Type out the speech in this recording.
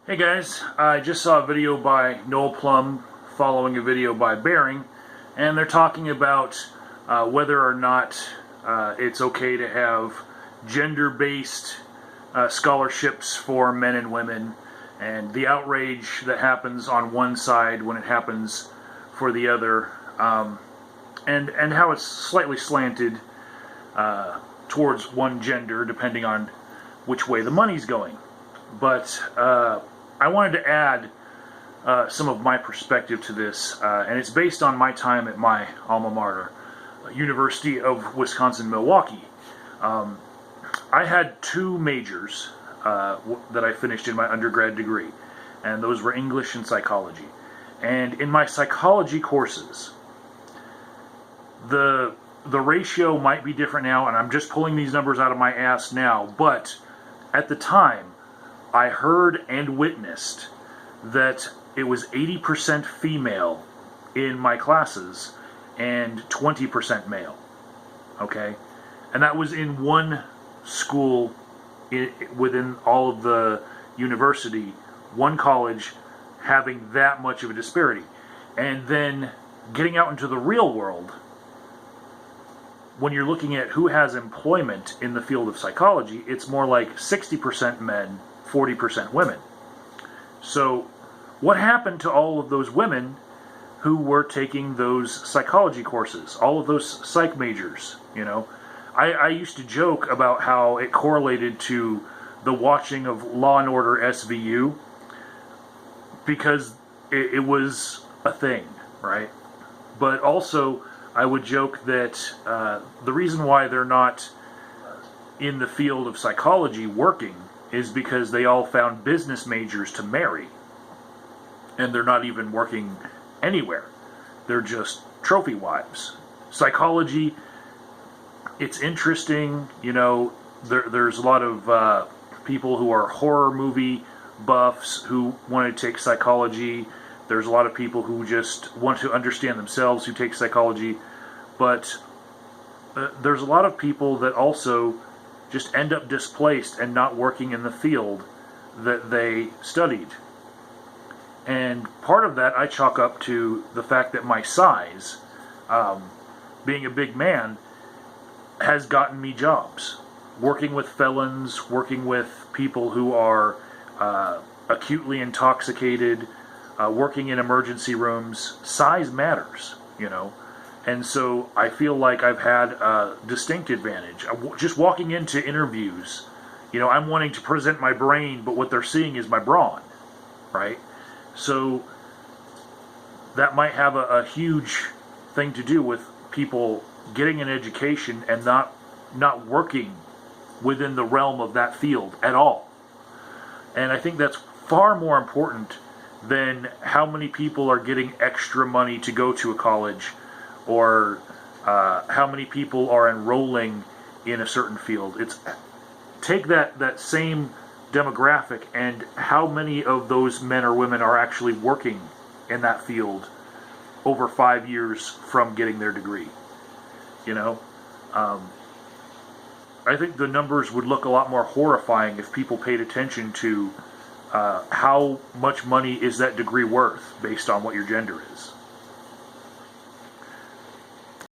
Hey guys, I just saw a video by NoelPlum following a video by Bearing, and they're talking about whether or not it's okay to have gender-based scholarships for men and women, and the outrage that happens on one side when it happens for the other, and how it's slightly slanted towards one gender depending on which way the money's going. But I wanted to add some of my perspective to this, and it's based on my time at my alma mater, University of Wisconsin-Milwaukee. I had two majors that I finished in my undergrad degree, and those were English and psychology. And in my psychology courses, the ratio might be different now, and I'm just pulling these numbers out of my ass now, but at the time, I heard and witnessed that it was 80% female in my classes and 20% male. Okay? And that was in one school within all of the university, one college having that much of a disparity. And then getting out into the real world, when you're looking at who has employment in the field of psychology, it's more like 60% men, 40% women. So what happened to all of those women who were taking those psychology courses, all of those psych majors? You know, I used to joke about how it correlated to the watching of Law and Order SVU, because it was a thing, right? But also I would joke that the reason why they're not in the field of psychology working is because they all found business majors to marry, and they're not even working anywhere. They're just trophy wives. Psychology, it's interesting, you know, there's a lot of people who are horror movie buffs who want to take psychology. There's a lot of people who just want to understand themselves who take psychology, but there's a lot of people that also just end up displaced and not working in the field that they studied. And part of that I chalk up to the fact that my size, being a big man, has gotten me jobs. Working with felons, working with people who are acutely intoxicated, working in emergency rooms. Size matters, you know. And so I feel like I've had a distinct advantage. Just walking into interviews, you know, I'm wanting to present my brain, but what they're seeing is my brawn, right? So that might have a huge thing to do with people getting an education and not working within the realm of that field at all. And I think that's far more important than how many people are getting extra money to go to a college, or how many people are enrolling in a certain field. It's take that same demographic and how many of those men or women are actually working in that field over 5 years from getting their degree. You know, I think the numbers would look a lot more horrifying if people paid attention to how much money is that degree worth based on what your gender is.